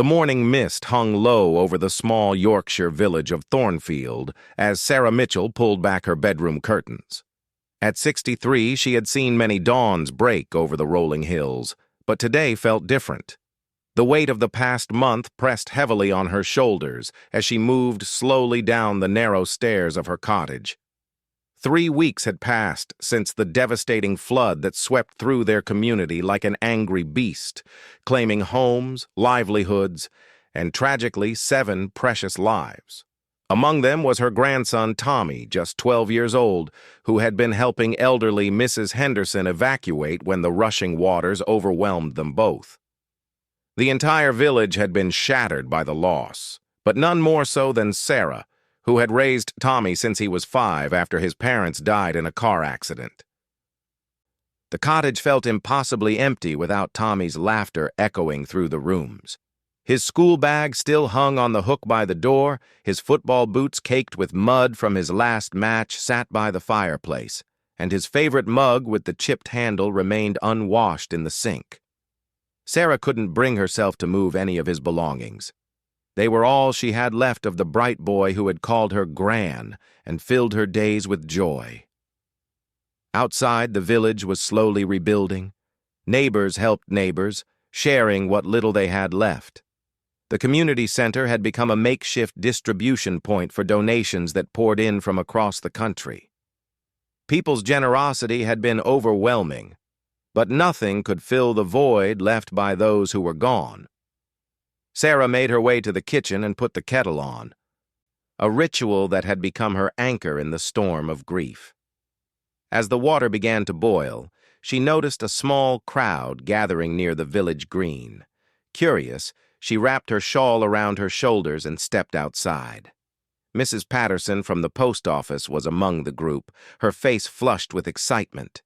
The morning mist hung low over the small Yorkshire village of Thornfield as Sarah Mitchell pulled back her bedroom curtains. At 63, she had seen many dawns break over the rolling hills, but today felt different. The weight of the past month pressed heavily on her shoulders as she moved slowly down the narrow stairs of her cottage. 3 weeks had passed since the devastating flood that swept through their community like an angry beast, claiming homes, livelihoods, and tragically 7 precious lives. Among them was her grandson Tommy, just 12 years old, who had been helping elderly Mrs. Henderson evacuate when the rushing waters overwhelmed them both. The entire village had been shattered by the loss, but none more so than Sarah, who had raised Tommy since he was 5 after his parents died in a car accident. The cottage felt impossibly empty without Tommy's laughter echoing through the rooms. His school bag still hung on the hook by the door, his football boots caked with mud from his last match sat by the fireplace, and his favorite mug with the chipped handle remained unwashed in the sink. Sarah couldn't bring herself to move any of his belongings. They were all she had left of the bright boy who had called her Gran and filled her days with joy. Outside, the village was slowly rebuilding. Neighbors helped neighbors, sharing what little they had left. The community center had become a makeshift distribution point for donations that poured in from across the country. People's generosity had been overwhelming, but nothing could fill the void left by those who were gone. Sarah made her way to the kitchen and put the kettle on, a ritual that had become her anchor in the storm of grief. As the water began to boil, she noticed a small crowd gathering near the village green. Curious, she wrapped her shawl around her shoulders and stepped outside. Mrs. Patterson from the post office was among the group, her face flushed with excitement.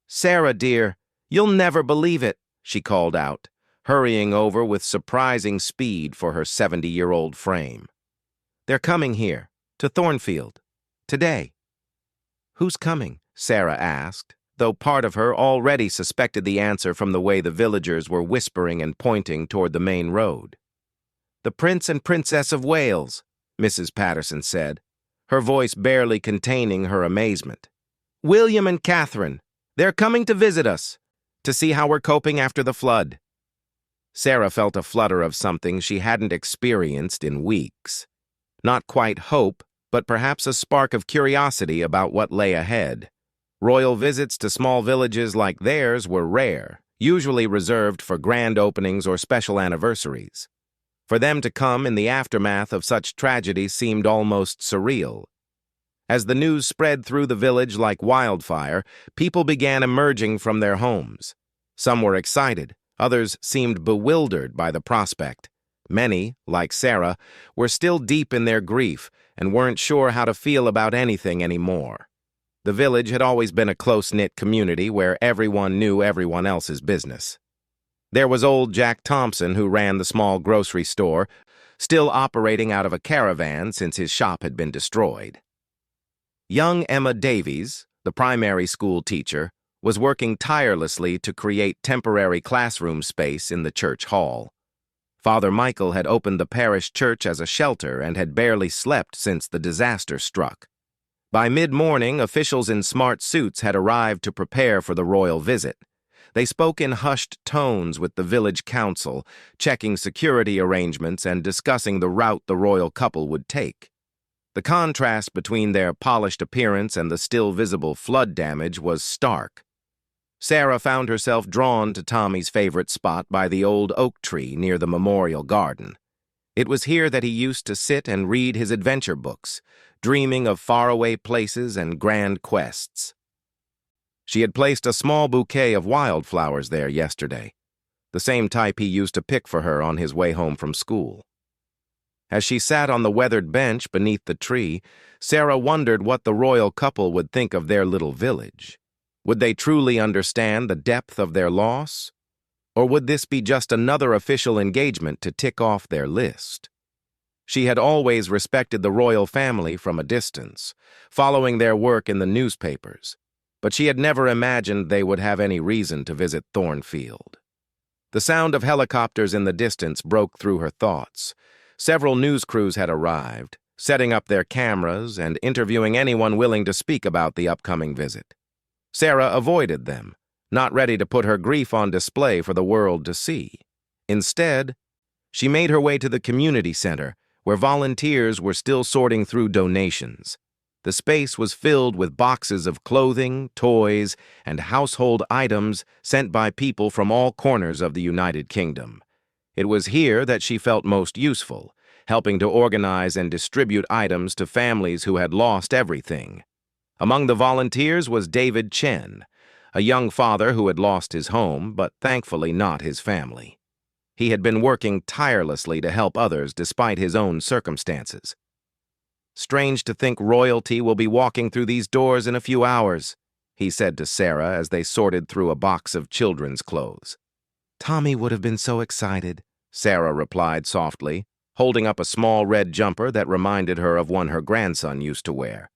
"Sarah, dear, you'll never believe it," she called out, hurrying over with surprising speed for her 70-year-old frame. "They're coming here, to Thornfield, today." "Who's coming?" Sarah asked, though part of her already suspected the answer from the way the villagers were whispering and pointing toward the main road. "The Prince and Princess of Wales," Mrs. Patterson said, her voice barely containing her amazement. "William and Catherine, they're coming to visit us, to see how we're coping after the flood." Sarah felt a flutter of something she hadn't experienced in weeks. Not quite hope, but perhaps a spark of curiosity about what lay ahead. Royal visits to small villages like theirs were rare, usually reserved for grand openings or special anniversaries. For them to come in the aftermath of such tragedy seemed almost surreal. As the news spread through the village like wildfire, people began emerging from their homes. Some were excited, others seemed bewildered by the prospect. Many, like Sarah, were still deep in their grief and weren't sure how to feel about anything anymore. The village had always been a close-knit community where everyone knew everyone else's business. There was old Jack Thompson, who ran the small grocery store, still operating out of a caravan since his shop had been destroyed. Young Emma Davies, the primary school teacher, was working tirelessly to create temporary classroom space in the church hall. Father Michael had opened the parish church as a shelter and had barely slept since the disaster struck. By mid-morning, officials in smart suits had arrived to prepare for the royal visit. They spoke in hushed tones with the village council, checking security arrangements and discussing the route the royal couple would take. The contrast between their polished appearance and the still visible flood damage was stark. Sarah found herself drawn to Tommy's favorite spot by the old oak tree near the memorial garden. It was here that he used to sit and read his adventure books, dreaming of faraway places and grand quests. She had placed a small bouquet of wildflowers there yesterday, the same type he used to pick for her on his way home from school. As she sat on the weathered bench beneath the tree, Sarah wondered what the royal couple would think of their little village. Would they truly understand the depth of their loss? Or would this be just another official engagement to tick off their list? She had always respected the royal family from a distance, following their work in the newspapers, but she had never imagined they would have any reason to visit Thornfield. The sound of helicopters in the distance broke through her thoughts. Several news crews had arrived, setting up their cameras and interviewing anyone willing to speak about the upcoming visit. Sarah avoided them, not ready to put her grief on display for the world to see. Instead, she made her way to the community center, where volunteers were still sorting through donations. The space was filled with boxes of clothing, toys, and household items sent by people from all corners of the United Kingdom. It was here that she felt most useful, helping to organize and distribute items to families who had lost everything. Among the volunteers was David Chen, a young father who had lost his home, but thankfully not his family. He had been working tirelessly to help others despite his own circumstances. "Strange to think royalty will be walking through these doors in a few hours," he said to Sarah as they sorted through a box of children's clothes. "Tommy would have been so excited," Sarah replied softly, holding up a small red jumper that reminded her of one her grandson used to wear.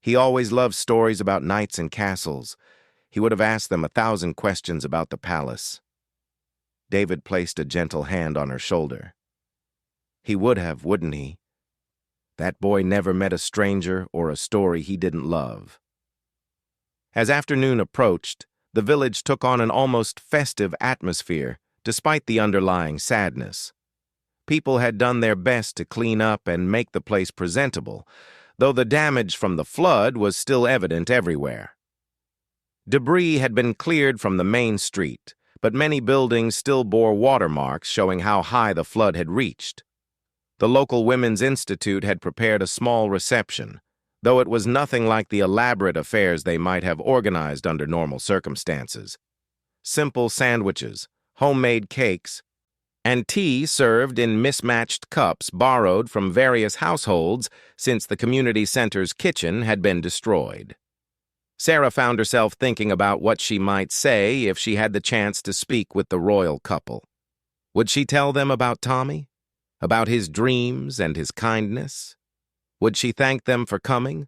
"He always loved stories about knights and castles. He would have asked them 1,000 questions about the palace." David placed a gentle hand on her shoulder. "He would have, wouldn't he? That boy never met a stranger or a story he didn't love." As afternoon approached, the village took on an almost festive atmosphere, despite the underlying sadness. People had done their best to clean up and make the place presentable, though the damage from the flood was still evident everywhere. Debris had been cleared from the main street, but many buildings still bore watermarks showing how high the flood had reached. The local Women's Institute had prepared a small reception, though it was nothing like the elaborate affairs they might have organized under normal circumstances. Simple sandwiches, homemade cakes, and tea served in mismatched cups borrowed from various households since the community center's kitchen had been destroyed. Sarah found herself thinking about what she might say if she had the chance to speak with the royal couple. Would she tell them about Tommy? About his dreams and his kindness? Would she thank them for coming?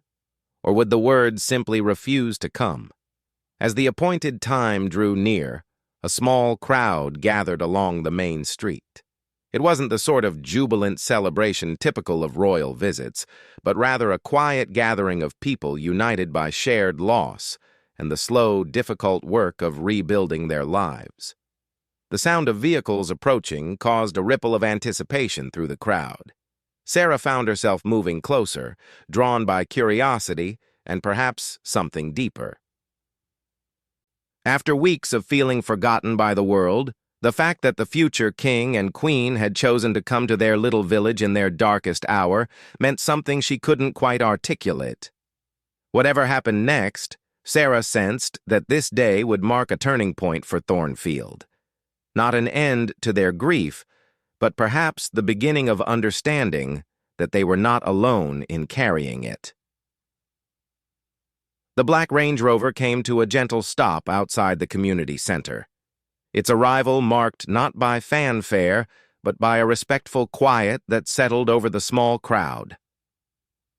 Or would the words simply refuse to come? As the appointed time drew near, a small crowd gathered along the main street. It wasn't the sort of jubilant celebration typical of royal visits, but rather a quiet gathering of people united by shared loss and the slow, difficult work of rebuilding their lives. The sound of vehicles approaching caused a ripple of anticipation through the crowd. Sarah found herself moving closer, drawn by curiosity and perhaps something deeper. After weeks of feeling forgotten by the world, the fact that the future king and queen had chosen to come to their little village in their darkest hour meant something she couldn't quite articulate. Whatever happened next, Sarah sensed that this day would mark a turning point for Thornfield. Not an end to their grief, but perhaps the beginning of understanding that they were not alone in carrying it. The black Range Rover came to a gentle stop outside the community center. Its arrival marked not by fanfare, but by a respectful quiet that settled over the small crowd.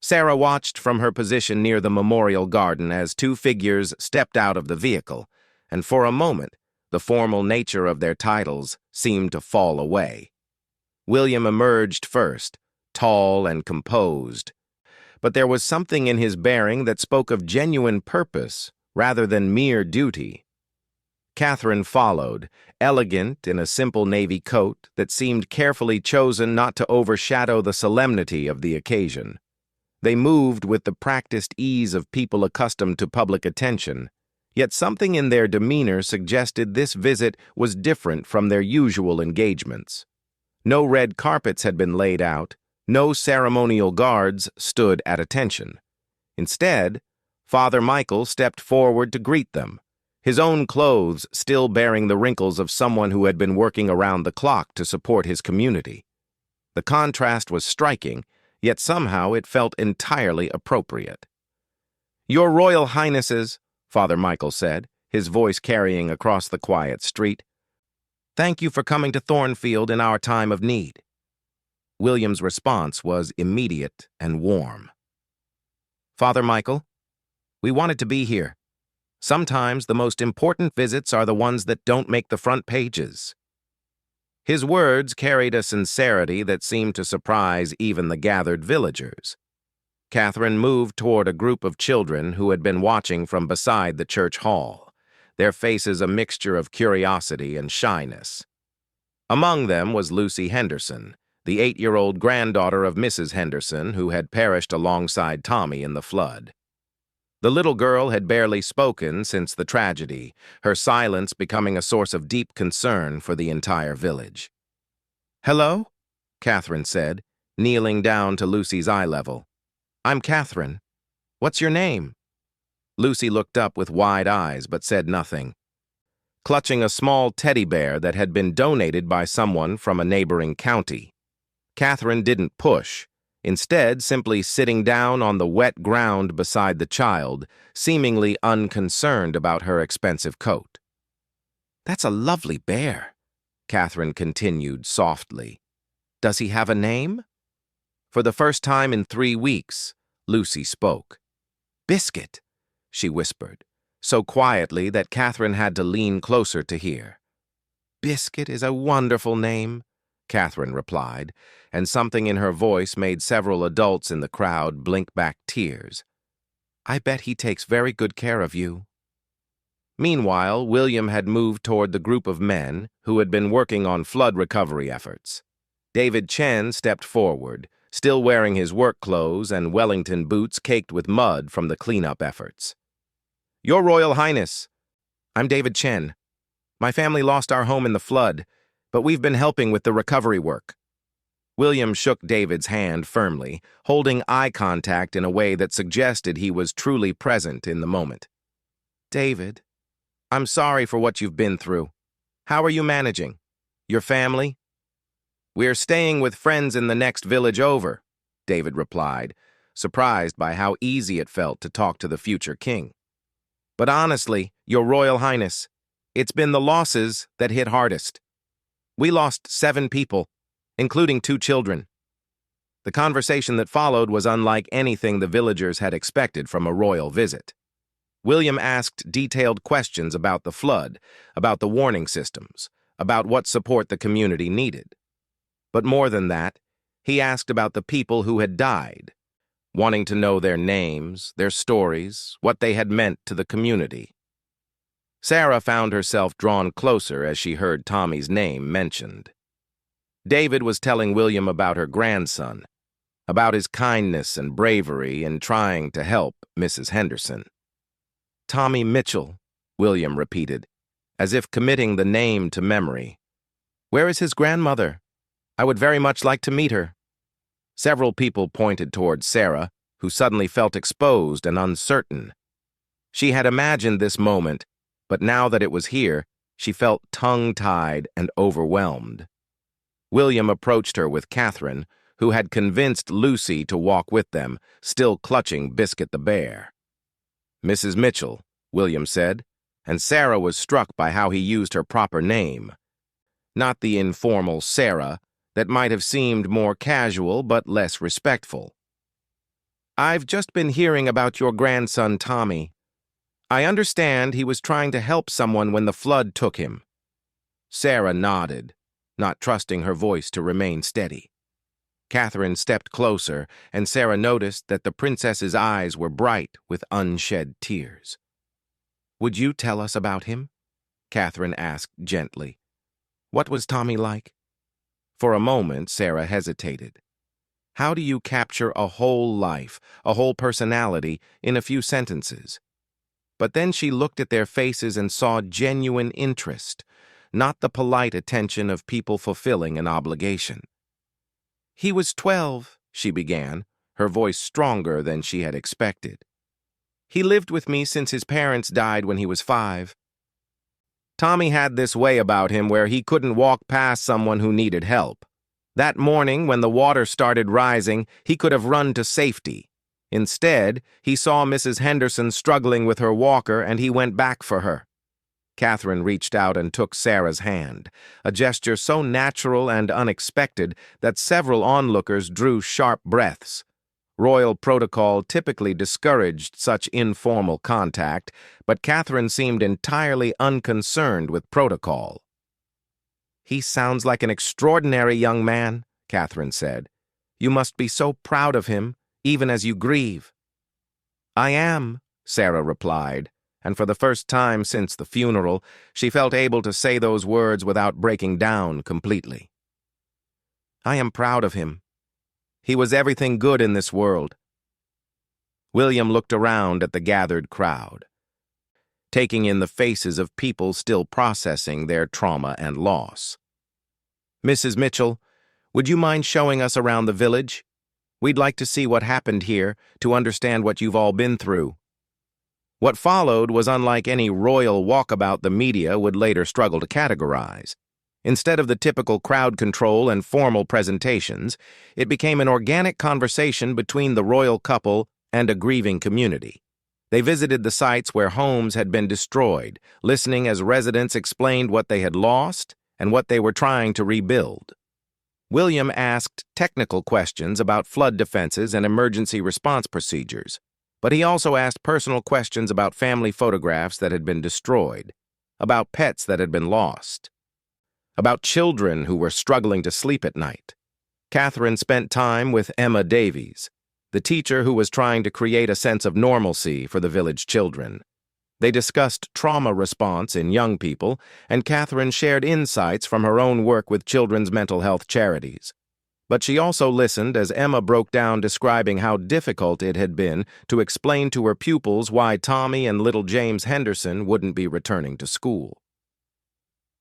Sarah watched from her position near the memorial garden as two figures stepped out of the vehicle, and for a moment, the formal nature of their titles seemed to fall away. William emerged first, tall and composed, but there was something in his bearing that spoke of genuine purpose rather than mere duty. Catherine followed, elegant in a simple navy coat that seemed carefully chosen not to overshadow the solemnity of the occasion. They moved with the practiced ease of people accustomed to public attention, yet something in their demeanor suggested this visit was different from their usual engagements. No red carpets had been laid out, no ceremonial guards stood at attention. Instead, Father Michael stepped forward to greet them, his own clothes still bearing the wrinkles of someone who had been working around the clock to support his community. The contrast was striking, yet somehow it felt entirely appropriate. "Your Royal Highnesses," Father Michael said, his voice carrying across the quiet street, "thank you for coming to Thornfield in our time of need." William's response was immediate and warm. "Father Michael, we wanted to be here. Sometimes the most important visits are the ones that don't make the front pages." His words carried a sincerity that seemed to surprise even the gathered villagers. Catherine moved toward a group of children who had been watching from beside the church hall, their faces a mixture of curiosity and shyness. Among them was Lucy Henderson, the 8-year-old granddaughter of Mrs. Henderson who had perished alongside Tommy in the flood. The little girl had barely spoken since the tragedy, her silence becoming a source of deep concern for the entire village. "Hello?" Catherine said, kneeling down to Lucy's eye level. "I'm Catherine. What's your name?" Lucy looked up with wide eyes but said nothing. Clutching a small teddy bear that had been donated by someone from a neighboring county, Catherine didn't push, instead simply sitting down on the wet ground beside the child, seemingly unconcerned about her expensive coat. "That's a lovely bear," Catherine continued softly. "Does he have a name?" For the first time in 3 weeks, Lucy spoke. "Biscuit," she whispered, so quietly that Catherine had to lean closer to hear. "Biscuit is a wonderful name," Catherine replied, and something in her voice made several adults in the crowd blink back tears. "I bet he takes very good care of you." Meanwhile, William had moved toward the group of men who had been working on flood recovery efforts. David Chen stepped forward, still wearing his work clothes and Wellington boots caked with mud from the cleanup efforts. "Your Royal Highness, I'm David Chen. My family lost our home in the flood, but we've been helping with the recovery work." William shook David's hand firmly, holding eye contact in a way that suggested he was truly present in the moment. "David, I'm sorry for what you've been through. How are you managing? Your family?" "We're staying with friends in the next village over," David replied, surprised by how easy it felt to talk to the future king. "But honestly, Your Royal Highness, it's been the losses that hit hardest. We lost 7 people, including 2 children." The conversation that followed was unlike anything the villagers had expected from a royal visit. William asked detailed questions about the flood, about the warning systems, about what support the community needed. But more than that, he asked about the people who had died, wanting to know their names, their stories, what they had meant to the community. Sarah found herself drawn closer as she heard Tommy's name mentioned. David was telling William about her grandson, about his kindness and bravery in trying to help Mrs. Henderson. "Tommy Mitchell," William repeated, as if committing the name to memory. "Where is his grandmother? I would very much like to meet her." Several people pointed towards Sarah, who suddenly felt exposed and uncertain. She had imagined this moment, but now that it was here, she felt tongue-tied and overwhelmed. William approached her with Catherine, who had convinced Lucy to walk with them, still clutching Biscuit the bear. "Mrs. Mitchell," William said, and Sarah was struck by how he used her proper name. Not the informal Sarah that might have seemed more casual but less respectful. "I've just been hearing about your grandson, Tommy. I understand he was trying to help someone when the flood took him." Sarah nodded, not trusting her voice to remain steady. Catherine stepped closer, and Sarah noticed that the princess's eyes were bright with unshed tears. "Would you tell us about him?" Catherine asked gently. "What was Tommy like?" For a moment, Sarah hesitated. How do you capture a whole life, a whole personality, in a few sentences? But then she looked at their faces and saw genuine interest, not the polite attention of people fulfilling an obligation. "He was 12, she began, her voice stronger than she had expected. "He lived with me since his parents died when he was 5. Tommy had this way about him where he couldn't walk past someone who needed help. That morning, when the water started rising, he could have run to safety. Instead, he saw Mrs. Henderson struggling with her walker and he went back for her." Catherine reached out and took Sarah's hand, a gesture so natural and unexpected that several onlookers drew sharp breaths. Royal protocol typically discouraged such informal contact, but Catherine seemed entirely unconcerned with protocol. "He sounds like an extraordinary young man," Catherine said. "You must be so proud of him, even as you grieve." "I am," Sarah replied, and for the first time since the funeral, she felt able to say those words without breaking down completely. "I am proud of him. He was everything good in this world." William looked around at the gathered crowd, taking in the faces of people still processing their trauma and loss. "Mrs. Mitchell, would you mind showing us around the village? We'd like to see what happened here, to understand what you've all been through." What followed was unlike any royal walkabout the media would later struggle to categorize. Instead of the typical crowd control and formal presentations, it became an organic conversation between the royal couple and a grieving community. They visited the sites where homes had been destroyed, listening as residents explained what they had lost and what they were trying to rebuild. William asked technical questions about flood defenses and emergency response procedures, but he also asked personal questions about family photographs that had been destroyed, about pets that had been lost, about children who were struggling to sleep at night. Catherine spent time with Emma Davies, the teacher who was trying to create a sense of normalcy for the village children. They discussed trauma response in young people, and Catherine shared insights from her own work with children's mental health charities. But she also listened as Emma broke down describing how difficult it had been to explain to her pupils why Tommy and little James Henderson wouldn't be returning to school.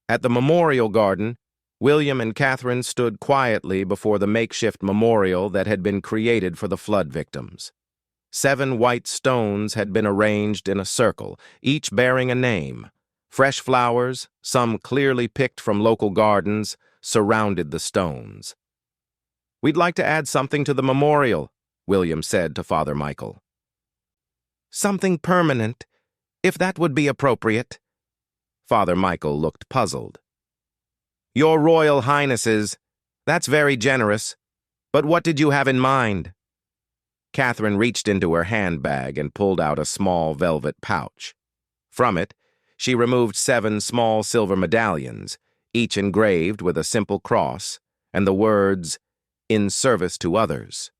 At the memorial garden, William and Catherine stood quietly before the makeshift memorial that had been created for the flood victims. 7 white stones had been arranged in a circle, each bearing a name. Fresh flowers, some clearly picked from local gardens, surrounded the stones. "We'd like to add something to the memorial," William said to Father Michael. "Something permanent, if that would be appropriate." Father Michael looked puzzled. "Your Royal Highnesses, that's very generous, but what did you have in mind?" Catherine reached into her handbag and pulled out a small velvet pouch. From it, she removed 7 small silver medallions, each engraved with a simple cross, and the words, "In service to others."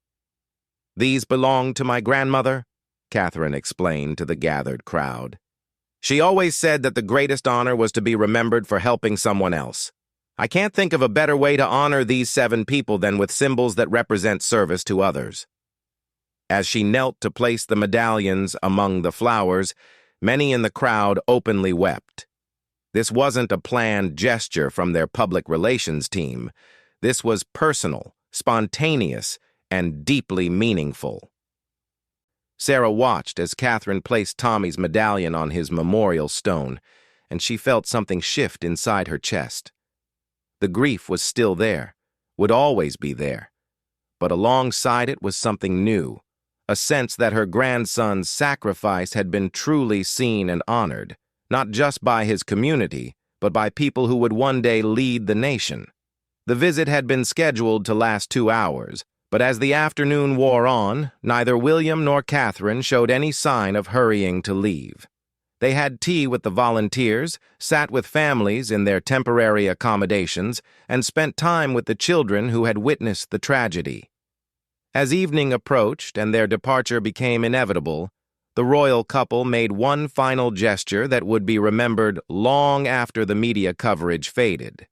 "These belong to my grandmother," Catherine explained to the gathered crowd. "She always said that the greatest honor was to be remembered for helping someone else. I can't think of a better way to honor these 7 people than with symbols that represent service to others." As she knelt to place the medallions among the flowers, many in the crowd openly wept. This wasn't a planned gesture from their public relations team. This was personal, spontaneous, and deeply meaningful. Sarah watched as Catherine placed Tommy's medallion on his memorial stone, and she felt something shift inside her chest. The grief was still there, would always be there, but alongside it was something new, a sense that her grandson's sacrifice had been truly seen and honored, not just by his community, but by people who would one day lead the nation. The visit had been scheduled to last 2 hours, but as the afternoon wore on, neither William nor Catherine showed any sign of hurrying to leave. They had tea with the volunteers, sat with families in their temporary accommodations, and spent time with the children who had witnessed the tragedy. As evening approached and their departure became inevitable, the royal couple made one final gesture that would be remembered long after the media coverage faded.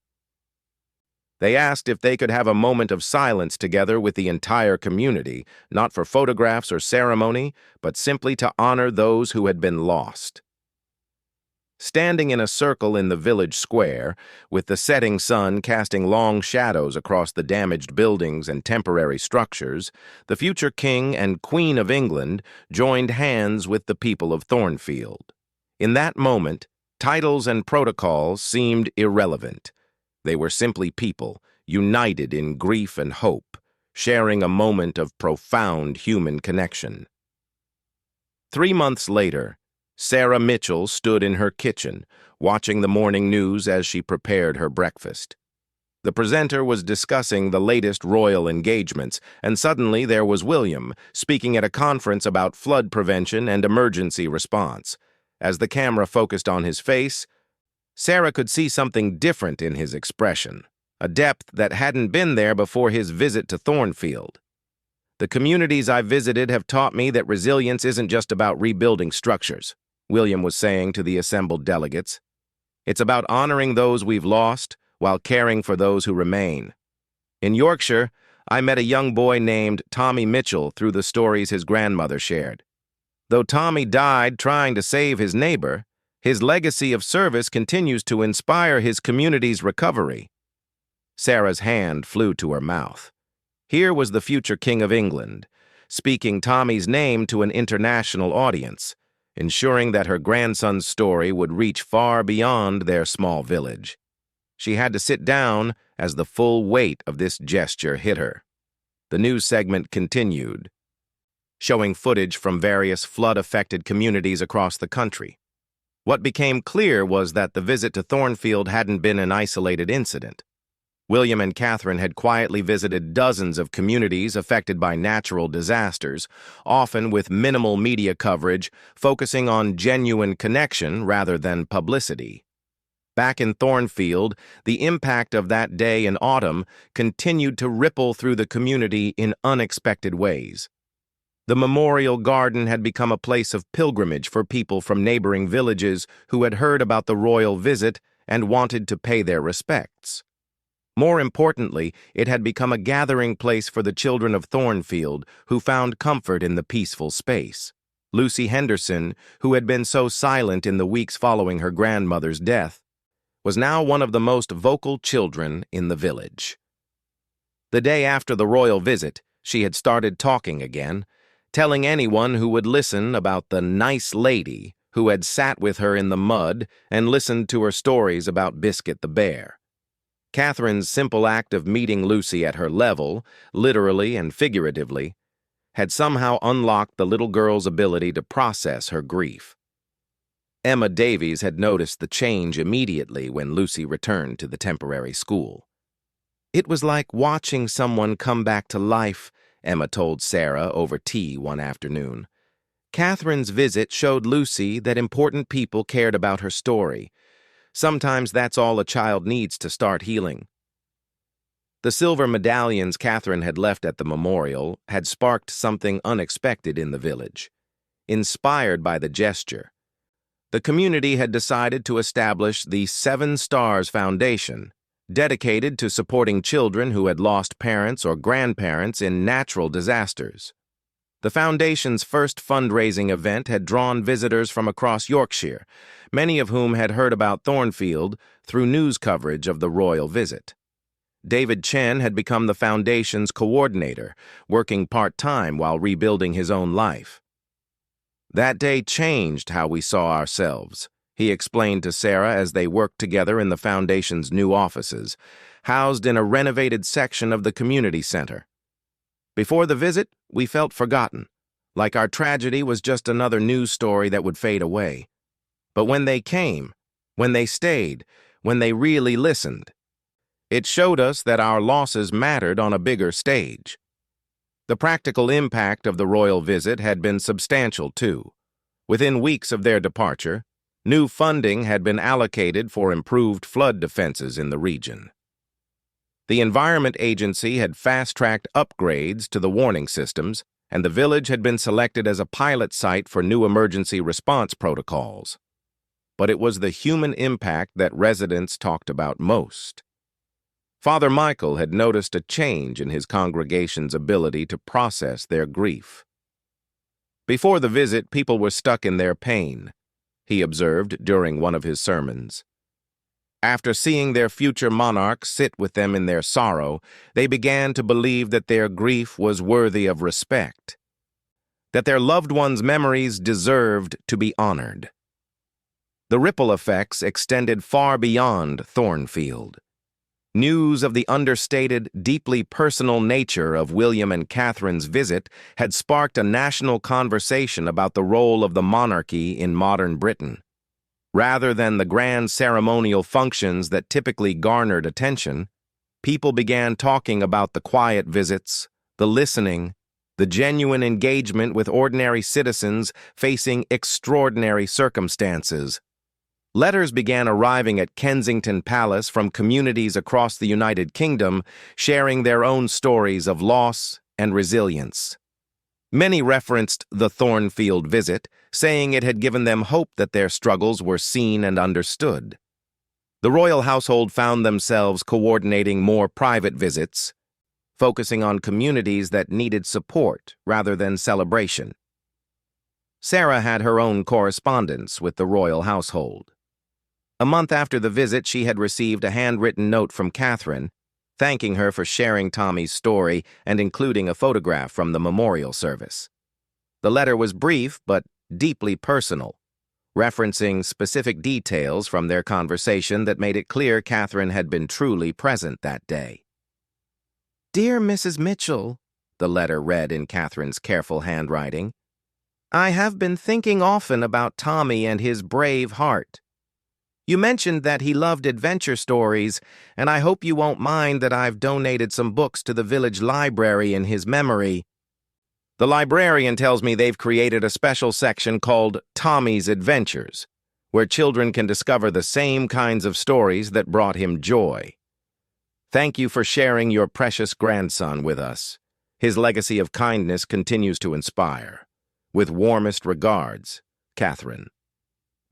They asked if they could have a moment of silence together with the entire community, not for photographs or ceremony, but simply to honor those who had been lost. Standing in a circle in the village square, with the setting sun casting long shadows across the damaged buildings and temporary structures, the future King and Queen of England joined hands with the people of Thornfield. In that moment, titles and protocols seemed irrelevant. They were simply people, united in grief and hope, sharing a moment of profound human connection. 3 months later, Sarah Mitchell stood in her kitchen, watching the morning news as she prepared her breakfast. The presenter was discussing the latest royal engagements, and suddenly there was William, speaking at a conference about flood prevention and emergency response. As the camera focused on his face, Sarah could see something different in his expression, a depth that hadn't been there before his visit to Thornfield. "The communities I've visited have taught me that resilience isn't just about rebuilding structures," William was saying to the assembled delegates. "It's about honoring those we've lost while caring for those who remain. In Yorkshire, I met a young boy named Tommy Mitchell through the stories his grandmother shared. Though Tommy died trying to save his neighbor, his legacy of service continues to inspire his community's recovery." Sarah's hand flew to her mouth. Here was the future King of England, speaking Tommy's name to an international audience, ensuring that her grandson's story would reach far beyond their small village. She had to sit down as the full weight of this gesture hit her. The news segment continued, showing footage from various flood-affected communities across the country. What became clear was that the visit to Thornfield hadn't been an isolated incident. William and Catherine had quietly visited dozens of communities affected by natural disasters, often with minimal media coverage, focusing on genuine connection rather than publicity. Back in Thornfield, the impact of that day in autumn continued to ripple through the community in unexpected ways. The memorial garden had become a place of pilgrimage for people from neighboring villages who had heard about the royal visit and wanted to pay their respects. More importantly, it had become a gathering place for the children of Thornfield who found comfort in the peaceful space. Lucy Henderson, who had been so silent in the weeks following her grandmother's death, was now one of the most vocal children in the village. The day after the royal visit, she had started talking again, telling anyone who would listen about the nice lady who had sat with her in the mud and listened to her stories about Biscuit the bear. Catherine's simple act of meeting Lucy at her level, literally and figuratively, had somehow unlocked the little girl's ability to process her grief. Emma Davies had noticed the change immediately when Lucy returned to the temporary school. "It was like watching someone come back to life," Emma told Sarah over tea one afternoon. "Catherine's visit showed Lucy that important people cared about her story. Sometimes that's all a child needs to start healing." The silver medallions Catherine had left at the memorial had sparked something unexpected in the village. Inspired by the gesture, the community had decided to establish the 7 Stars Foundation, dedicated to supporting children who had lost parents or grandparents in natural disasters. The foundation's first fundraising event had drawn visitors from across Yorkshire, many of whom had heard about Thornfield through news coverage of the royal visit. David Chen had become the foundation's coordinator, working part-time while rebuilding his own life. "That day changed how we saw ourselves," he explained to Sarah as they worked together in the foundation's new offices, housed in a renovated section of the community center. "Before the visit, we felt forgotten, like our tragedy was just another news story that would fade away. But when they came, when they stayed, when they really listened, it showed us that our losses mattered on a bigger stage." The practical impact of the royal visit had been substantial, too. Within weeks of their departure, new funding had been allocated for improved flood defenses in the region. The Environment Agency had fast-tracked upgrades to the warning systems, and the village had been selected as a pilot site for new emergency response protocols. But it was the human impact that residents talked about most. Father Michael had noticed a change in his congregation's ability to process their grief. "Before the visit, people were stuck in their pain," he observed during one of his sermons. After seeing their future monarch sit with them in their sorrow, they began to believe that their grief was worthy of respect, that their loved ones' memories deserved to be honored. The ripple effects extended far beyond Thornfield. News of the understated, deeply personal nature of William and Catherine's visit had sparked a national conversation about the role of the monarchy in modern Britain. Rather than the grand ceremonial functions that typically garnered attention, People began talking about the quiet visits, the listening, the genuine engagement with ordinary citizens facing extraordinary circumstances. Letters began arriving at Kensington Palace from communities across the United Kingdom, sharing their own stories of loss and resilience. Many referenced the Thornfield visit, saying it had given them hope that their struggles were seen and understood. The royal household found themselves coordinating more private visits, focusing on communities that needed support rather than celebration. Sarah had her own correspondence with the royal household. A month after the visit, she had received a handwritten note from Catherine, thanking her for sharing Tommy's story and including a photograph from the memorial service. The letter was brief but deeply personal, referencing specific details from their conversation that made it clear Catherine had been truly present that day. "Dear Mrs. Mitchell," the letter read in Catherine's careful handwriting, "I have been thinking often about Tommy and his brave heart. You mentioned that he loved adventure stories, and I hope you won't mind that I've donated some books to the village library in his memory. The librarian tells me they've created a special section called Tommy's Adventures, where children can discover the same kinds of stories that brought him joy. Thank you for sharing your precious grandson with us. His legacy of kindness continues to inspire. With warmest regards, Catherine."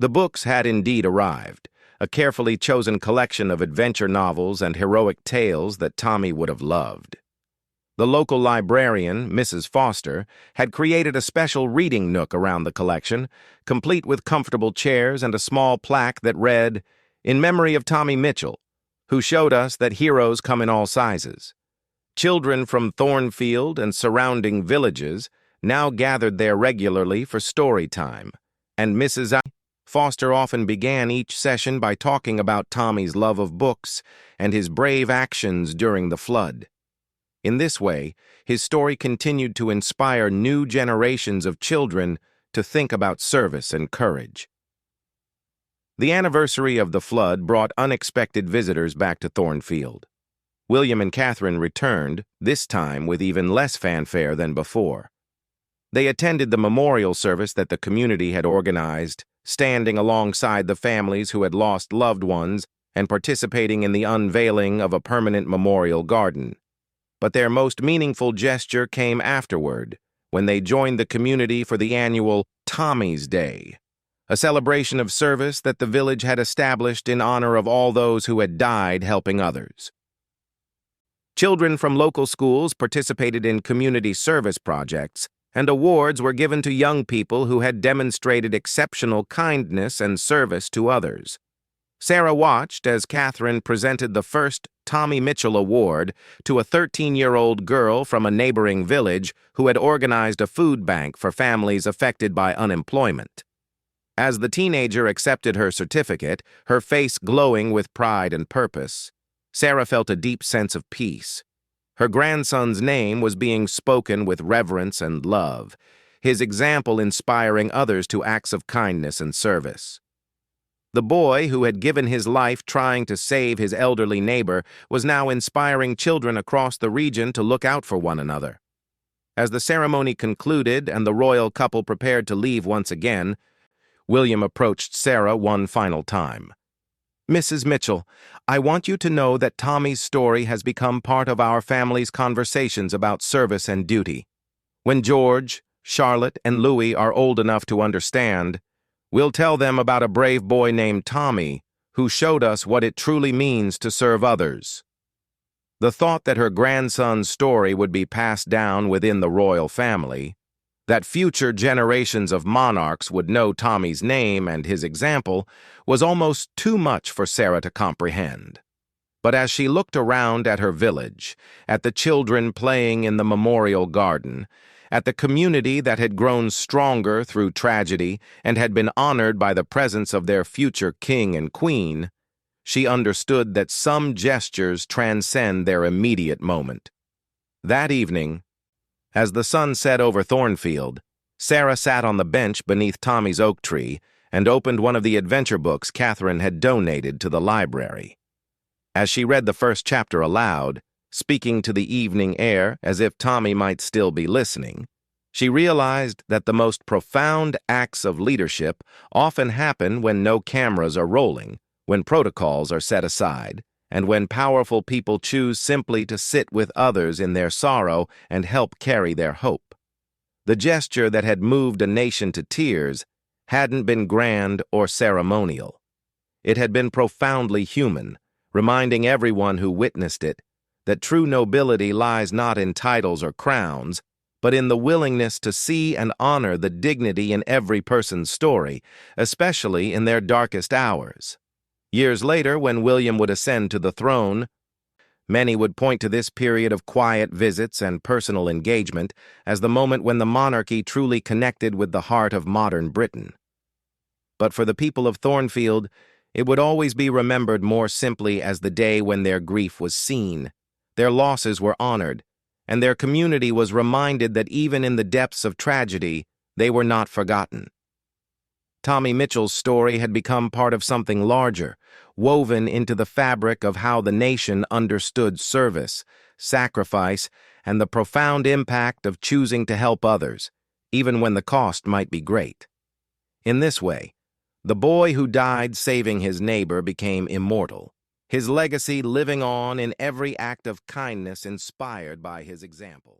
The books had indeed arrived, a carefully chosen collection of adventure novels and heroic tales that Tommy would have loved. The local librarian, Mrs. Foster, had created a special reading nook around the collection, complete with comfortable chairs and a small plaque that read, "In memory of Tommy Mitchell, who showed us that heroes come in all sizes." Children from Thornfield and surrounding villages now gathered there regularly for story time, and Mrs. Foster often began each session by talking about Tommy's love of books and his brave actions during the flood. In this way, his story continued to inspire new generations of children to think about service and courage. The anniversary of the flood brought unexpected visitors back to Thornfield. William and Catherine returned, this time with even less fanfare than before. They attended the memorial service that the community had organized, standing alongside the families who had lost loved ones and participating in the unveiling of a permanent memorial garden. But their most meaningful gesture came afterward, when they joined the community for the annual Tommy's Day, a celebration of service that the village had established in honor of all those who had died helping others. Children from local schools participated in community service projects, and awards were given to young people who had demonstrated exceptional kindness and service to others. Sarah watched as Catherine presented the first Tommy Mitchell Award to a 13-year-old girl from a neighboring village who had organized a food bank for families affected by unemployment. As the teenager accepted her certificate, her face glowing with pride and purpose, Sarah felt a deep sense of peace. Her grandson's name was being spoken with reverence and love, his example inspiring others to acts of kindness and service. The boy, who had given his life trying to save his elderly neighbor, was now inspiring children across the region to look out for one another. As the ceremony concluded and the royal couple prepared to leave once again, William approached Sarah one final time. "Mrs. Mitchell, I want you to know that Tommy's story has become part of our family's conversations about service and duty. When George, Charlotte, and Louis are old enough to understand, we'll tell them about a brave boy named Tommy who showed us what it truly means to serve others." The thought that her grandson's story would be passed down within the royal family, that future generations of monarchs would know Tommy's name and his example, was almost too much for Sarah to comprehend. But as she looked around at her village, at the children playing in the memorial garden, at the community that had grown stronger through tragedy and had been honored by the presence of their future king and queen, she understood that some gestures transcend their immediate moment. That evening, as the sun set over Thornfield, Sarah sat on the bench beneath Tommy's oak tree and opened one of the adventure books Catherine had donated to the library. As she read the first chapter aloud, speaking to the evening air as if Tommy might still be listening, she realized that the most profound acts of leadership often happen when no cameras are rolling, when protocols are set aside, and when powerful people choose simply to sit with others in their sorrow and help carry their hope. The gesture that had moved a nation to tears hadn't been grand or ceremonial. It had been profoundly human, reminding everyone who witnessed it that true nobility lies not in titles or crowns, but in the willingness to see and honor the dignity in every person's story, especially in their darkest hours. Years later, when William would ascend to the throne, many would point to this period of quiet visits and personal engagement as the moment when the monarchy truly connected with the heart of modern Britain. But for the people of Thornfield, it would always be remembered more simply as the day when their grief was seen, their losses were honored, and their community was reminded that even in the depths of tragedy, they were not forgotten. Tommy Mitchell's story had become part of something larger, woven into the fabric of how the nation understood service, sacrifice, and the profound impact of choosing to help others, even when the cost might be great. In this way, the boy who died saving his neighbor became immortal, his legacy living on in every act of kindness inspired by his example.